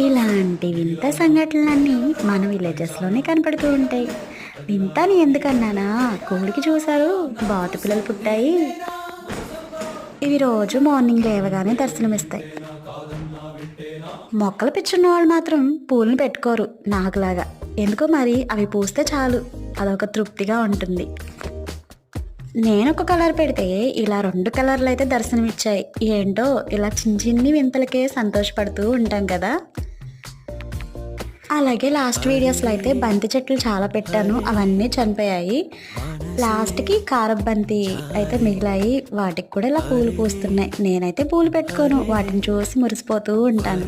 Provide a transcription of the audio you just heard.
ఇలాంటి వింత సంఘటనలన్నీ మన విలేజెస్లోనే కనపడుతూ ఉంటాయి. వింత అని ఎందుకన్నానా, కోడికి చూశారు బాతు పిల్లలు పుట్టాయి. ఇవి రోజు మార్నింగ్ లేవగానే దర్శనమిస్తాయి. మొక్కలు పిచ్చున్న వాళ్ళు మాత్రం పూలను పెట్టుకోరు నాకులాగా. ఎందుకో మరి అవి పూస్తే చాలు, అదొక తృప్తిగా ఉంటుంది. నేనొక కలర్ పెడితే ఇలా 2 కలర్లు అయితే దర్శనమిచ్చాయి. ఏంటో ఇలా చిన్ని చిన్ని వింతలకే సంతోషపడుతూ ఉంటాం కదా. అలాగే లాస్ట్ వీడియోస్లో అయితే బంతి చెట్లు చాలా పెట్టాను, అవన్నీ చనిపోయాయి. లాస్ట్కి కారపు బంతి అయితే మిగిలాయి, వాటికి కూడా ఇలా పూలు పూస్తున్నాయి. నేనైతే పూలు పెట్టుకోను, వాటిని చూసి మురిసిపోతూ ఉంటాను.